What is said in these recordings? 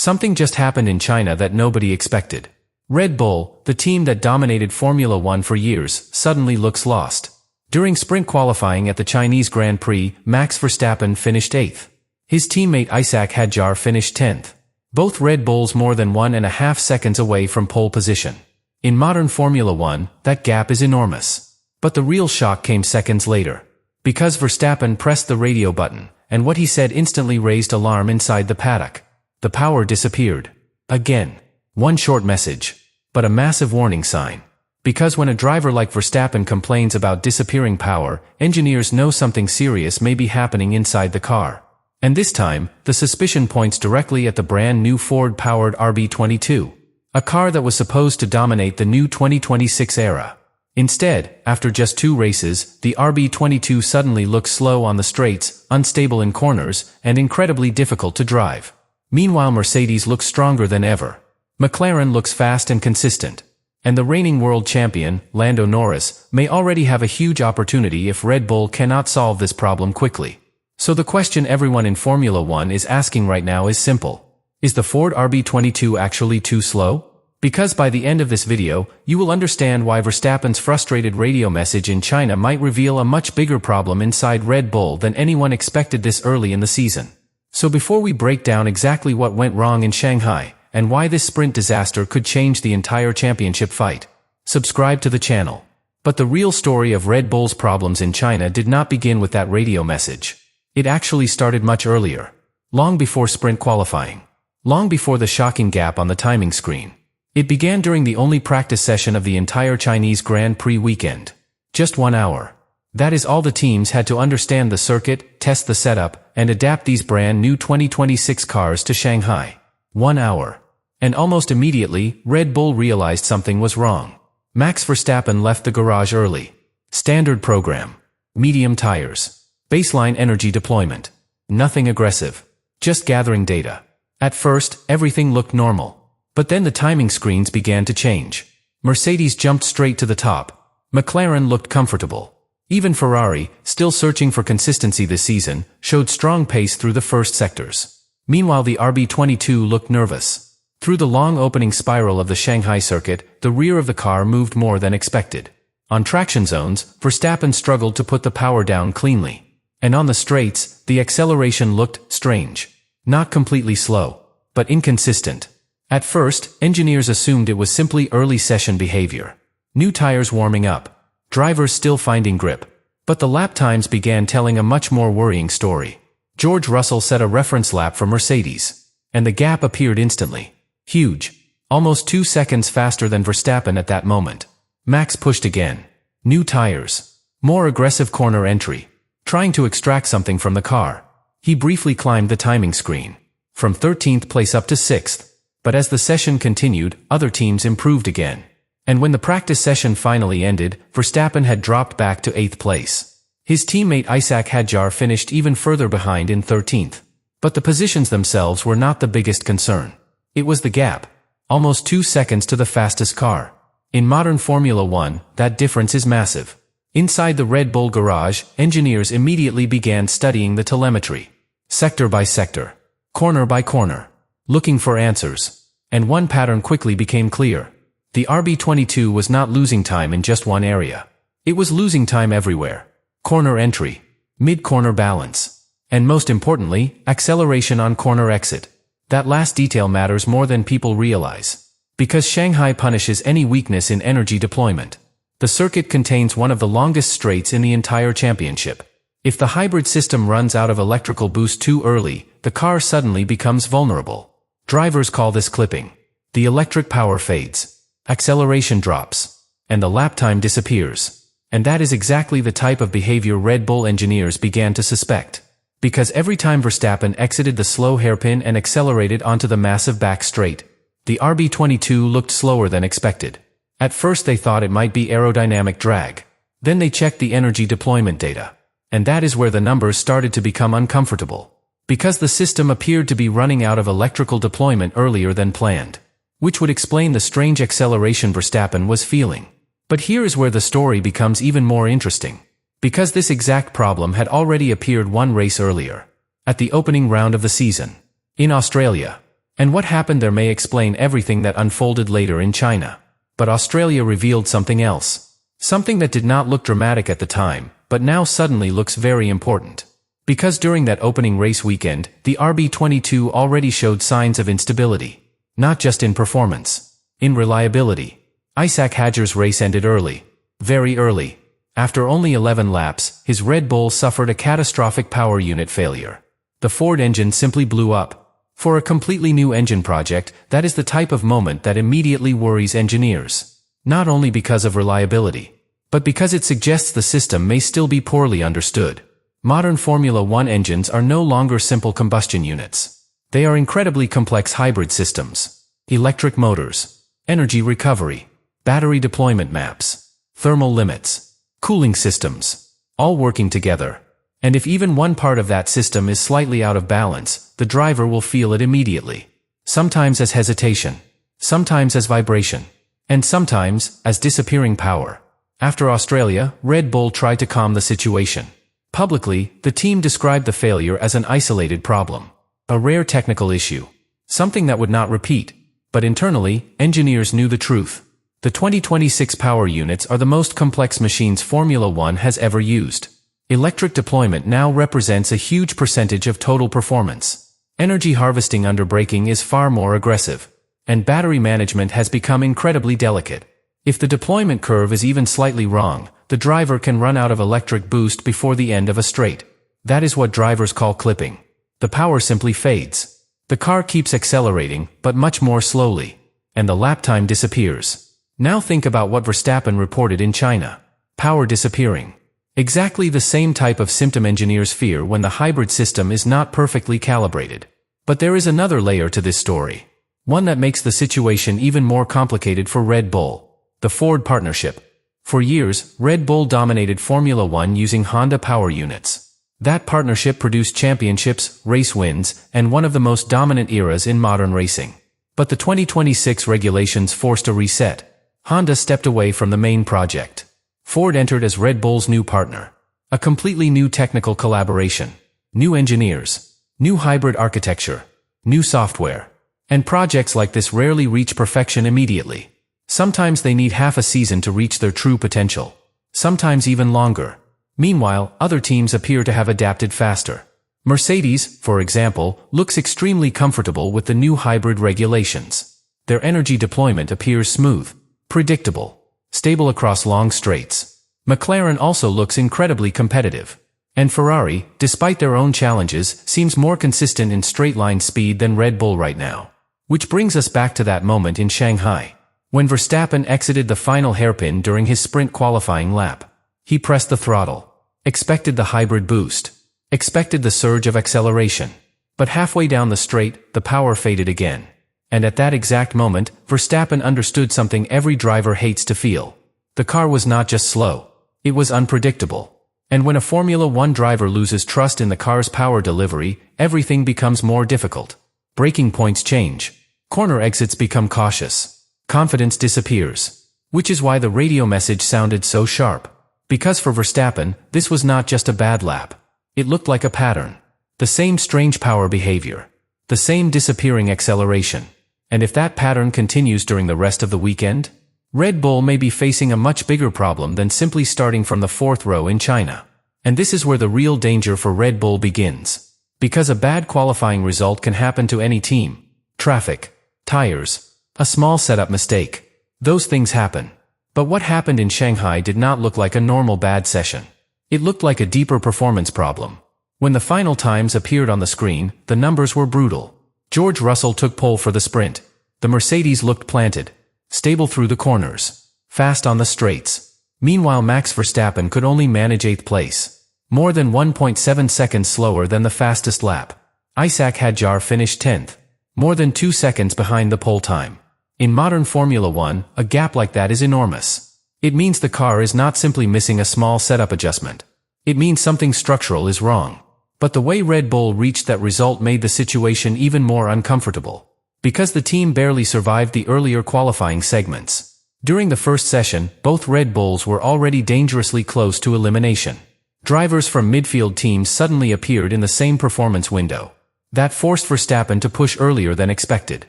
Something just happened in China that nobody expected. Red Bull, the team that dominated Formula One for years, suddenly looks lost. During sprint qualifying at the Chinese Grand Prix, Max Verstappen finished 8th. His teammate Isaac Hadjar finished 10th. Both Red Bulls more than 1.5 seconds away from pole position. In modern Formula One, that gap is enormous. But the real shock came seconds later. Because Verstappen pressed the radio button, and what he said instantly raised alarm inside the paddock. The power disappeared. Again. One short message. But a massive warning sign. Because when a driver like Verstappen complains about disappearing power, engineers know something serious may be happening inside the car. And this time, the suspicion points directly at the brand new Ford-powered RB22. A car that was supposed to dominate the new 2026 era. Instead, after just 2 races, the RB22 suddenly looks slow on the straights, unstable in corners, and incredibly difficult to drive. Meanwhile, Mercedes looks stronger than ever. McLaren looks fast and consistent. And the reigning world champion, Lando Norris, may already have a huge opportunity if Red Bull cannot solve this problem quickly. So the question everyone in Formula One is asking right now is simple. Is the Ford RB22 actually too slow? Because by the end of this video, you will understand why Verstappen's frustrated radio message in China might reveal a much bigger problem inside Red Bull than anyone expected this early in the season. So before we break down exactly what went wrong in Shanghai, and why this sprint disaster could change the entire championship fight, subscribe to the channel. But the real story of Red Bull's problems in China did not begin with that radio message. It actually started much earlier. Long before sprint qualifying. Long before the shocking gap on the timing screen. It began during the only practice session of the entire Chinese Grand Prix weekend. Just 1 hour. That is all the teams had to understand the circuit, test the setup, and adapt these brand new 2026 cars to Shanghai. 1 hour. And almost immediately, Red Bull realized something was wrong. Max Verstappen left the garage early. Standard program. Medium tires. Baseline energy deployment. Nothing aggressive. Just gathering data. At first, everything looked normal. But then the timing screens began to change. Mercedes jumped straight to the top. McLaren looked comfortable. Even Ferrari, still searching for consistency this season, showed strong pace through the first sectors. Meanwhile, the RB22 looked nervous. Through the long opening spiral of the Shanghai circuit, the rear of the car moved more than expected. On traction zones, Verstappen struggled to put the power down cleanly. And on the straights, the acceleration looked strange. Not completely slow, but inconsistent. At first, engineers assumed it was simply early session behavior. New tires warming up. Drivers still finding grip. But the lap times began telling a much more worrying story. George Russell set a reference lap for Mercedes. And the gap appeared instantly. Huge. Almost 2 seconds faster than Verstappen at that moment. Max pushed again. New tires. More aggressive corner entry. Trying to extract something from the car. He briefly climbed the timing screen. From 13th place up to 6th. But as the session continued, other teams improved again. And when the practice session finally ended, Verstappen had dropped back to 8th place. His teammate Isaac Hadjar finished even further behind in 13th. But the positions themselves were not the biggest concern. It was the gap. Almost 2 seconds to the fastest car. In modern Formula One, that difference is massive. Inside the Red Bull garage, engineers immediately began studying the telemetry. Sector by sector. Corner by corner. Looking for answers. And one pattern quickly became clear. The RB22 was not losing time in just one area. It was losing time everywhere. Corner entry. Mid-corner balance. And most importantly, acceleration on corner exit. That last detail matters more than people realize. Because Shanghai punishes any weakness in energy deployment. The circuit contains one of the longest straights in the entire championship. If the hybrid system runs out of electrical boost too early, the car suddenly becomes vulnerable. Drivers call this clipping. The electric power fades. Acceleration drops. And the lap time disappears. And that is exactly the type of behavior Red Bull engineers began to suspect. Because every time Verstappen exited the slow hairpin and accelerated onto the massive back straight, the RB22 looked slower than expected. At first they thought it might be aerodynamic drag. Then they checked the energy deployment data. And that is where the numbers started to become uncomfortable. Because the system appeared to be running out of electrical deployment earlier than planned. Which would explain the strange acceleration Verstappen was feeling. But here is where the story becomes even more interesting. Because this exact problem had already appeared one race earlier. At the opening round of the season. In Australia. And what happened there may explain everything that unfolded later in China. But Australia revealed something else. Something that did not look dramatic at the time, but now suddenly looks very important. Because during that opening race weekend, the RB22 already showed signs of instability. Not just in performance. In reliability. Isaac Hadjar's race ended early. Very early. After only 11 laps, his Red Bull suffered a catastrophic power unit failure. The Ford engine simply blew up. For a completely new engine project, that is the type of moment that immediately worries engineers. Not only because of reliability, but because it suggests the system may still be poorly understood. Modern Formula One engines are no longer simple combustion units. They are incredibly complex hybrid systems. Electric motors, energy recovery, battery deployment maps, thermal limits, cooling systems, all working together. And if even one part of that system is slightly out of balance, the driver will feel it immediately. Sometimes as hesitation, sometimes as vibration, and sometimes as disappearing power. After Australia, Red Bull tried to calm the situation. Publicly, the team described the failure as an isolated problem. A rare technical issue. Something that would not repeat. But internally, engineers knew the truth. The 2026 power units are the most complex machines Formula One has ever used. Electric deployment now represents a huge percentage of total performance. Energy harvesting under braking is far more aggressive. And battery management has become incredibly delicate. If the deployment curve is even slightly wrong, the driver can run out of electric boost before the end of a straight. That is what drivers call clipping. The power simply fades. The car keeps accelerating, but much more slowly. And the lap time disappears. Now think about what Verstappen reported in China. Power disappearing. Exactly the same type of symptom engineers fear when the hybrid system is not perfectly calibrated. But there is another layer to this story. One that makes the situation even more complicated for Red Bull. The Ford partnership. For years, Red Bull dominated Formula One using Honda power units. That partnership produced championships, race wins, and one of the most dominant eras in modern racing. But the 2026 regulations forced a reset. Honda stepped away from the main project. Ford entered as Red Bull's new partner. A completely new technical collaboration. New engineers. New hybrid architecture. New software. And projects like this rarely reach perfection immediately. Sometimes they need half a season to reach their true potential. Sometimes even longer. Meanwhile, other teams appear to have adapted faster. Mercedes, for example, looks extremely comfortable with the new hybrid regulations. Their energy deployment appears smooth, predictable, stable across long straights. McLaren also looks incredibly competitive. And Ferrari, despite their own challenges, seems more consistent in straight-line speed than Red Bull right now. Which brings us back to that moment in Shanghai. When Verstappen exited the final hairpin during his sprint qualifying lap. He pressed the throttle. Expected the hybrid boost. Expected the surge of acceleration. But halfway down the straight, the power faded again. And at that exact moment, Verstappen understood something every driver hates to feel. The car was not just slow. It was unpredictable. And when a Formula One driver loses trust in the car's power delivery, everything becomes more difficult. Braking points change. Corner exits become cautious. Confidence disappears. Which is why the radio message sounded so sharp. Because for Verstappen, this was not just a bad lap. It looked like a pattern. The same strange power behavior. The same disappearing acceleration. And if that pattern continues during the rest of the weekend, Red Bull may be facing a much bigger problem than simply starting from the fourth row in China. And this is where the real danger for Red Bull begins. Because a bad qualifying result can happen to any team. Traffic. Tires. A small setup mistake. Those things happen. But what happened in Shanghai did not look like a normal bad session. It looked like a deeper performance problem. When the final times appeared on the screen, the numbers were brutal. George Russell took pole for the sprint. The Mercedes looked planted. Stable through the corners. Fast on the straights. Meanwhile Max Verstappen could only manage 8th place. More than 1.7 seconds slower than the fastest lap. Isaac Hadjar finished 10th. More than 2 seconds behind the pole time. In modern Formula One, a gap like that is enormous. It means the car is not simply missing a small setup adjustment. It means something structural is wrong. But the way Red Bull reached that result made the situation even more uncomfortable. Because the team barely survived the earlier qualifying segments. During the first session, both Red Bulls were already dangerously close to elimination. Drivers from midfield teams suddenly appeared in the same performance window. That forced Verstappen to push earlier than expected.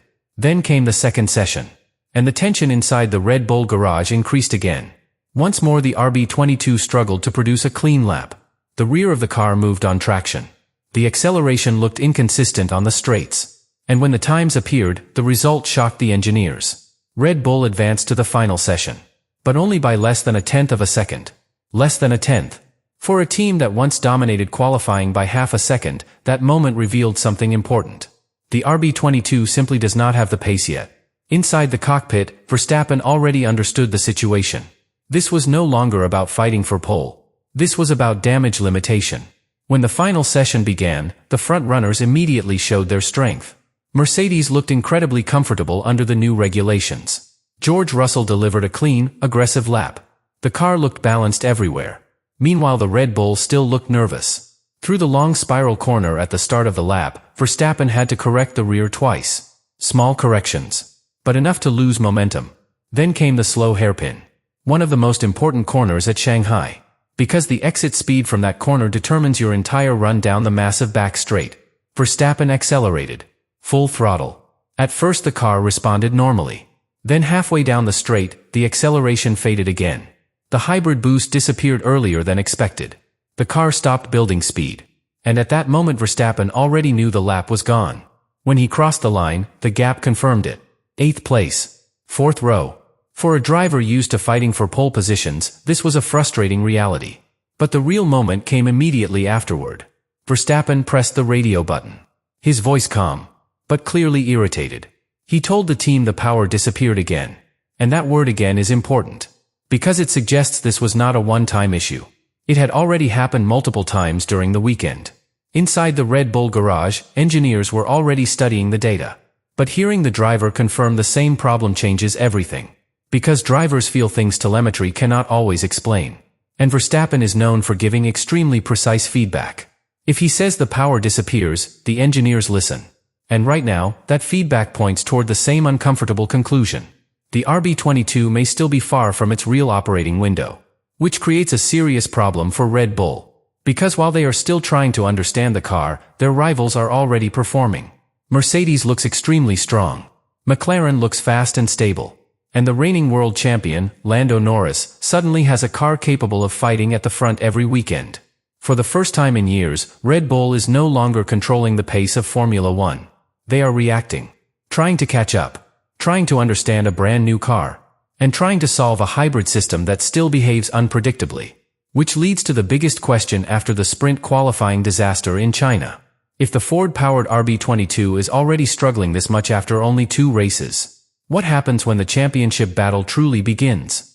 Then came the second session. And the tension inside the Red Bull garage increased again. Once more the RB22 struggled to produce a clean lap. The rear of the car moved on traction. The acceleration looked inconsistent on the straights. And when the times appeared, the result shocked the engineers. Red Bull advanced to the final session. But only by less than a tenth of a second. Less than a tenth. For a team that once dominated qualifying by half a second, that moment revealed something important. The RB22 simply does not have the pace yet. Inside the cockpit, Verstappen already understood the situation. This was no longer about fighting for pole. This was about damage limitation. When the final session began, the front runners immediately showed their strength. Mercedes looked incredibly comfortable under the new regulations. George Russell delivered a clean, aggressive lap. The car looked balanced everywhere. Meanwhile the Red Bull still looked nervous. Through the long spiral corner at the start of the lap, Verstappen had to correct the rear twice. Small corrections. But enough to lose momentum. Then came the slow hairpin. One of the most important corners at Shanghai. Because the exit speed from that corner determines your entire run down the massive back straight. Verstappen accelerated. Full throttle. At first the car responded normally. Then halfway down the straight, the acceleration faded again. The hybrid boost disappeared earlier than expected. The car stopped building speed. And at that moment Verstappen already knew the lap was gone. When he crossed the line, the gap confirmed it. 8th place. 4th row. For a driver used to fighting for pole positions, this was a frustrating reality. But the real moment came immediately afterward. Verstappen pressed the radio button. His voice calm, but clearly irritated. He told the team the power disappeared again. And that word again is important. Because it suggests this was not a one-time issue. It had already happened multiple times during the weekend. Inside the Red Bull garage, engineers were already studying the data. But hearing the driver confirm the same problem changes everything. Because drivers feel things telemetry cannot always explain. And Verstappen is known for giving extremely precise feedback. If he says the power disappears, the engineers listen. And right now, that feedback points toward the same uncomfortable conclusion. The RB22 may still be far from its real operating window. Which creates a serious problem for Red Bull. Because while they are still trying to understand the car, their rivals are already performing. Mercedes looks extremely strong. McLaren looks fast and stable. And the reigning world champion, Lando Norris, suddenly has a car capable of fighting at the front every weekend. For the first time in years, Red Bull is no longer controlling the pace of Formula One. They are reacting. Trying to catch up. Trying to understand a brand new car. And trying to solve a hybrid system that still behaves unpredictably. Which leads to the biggest question after the sprint qualifying disaster in China. If the Ford-powered RB22 is already struggling this much after only 2 races, what happens when the championship battle truly begins?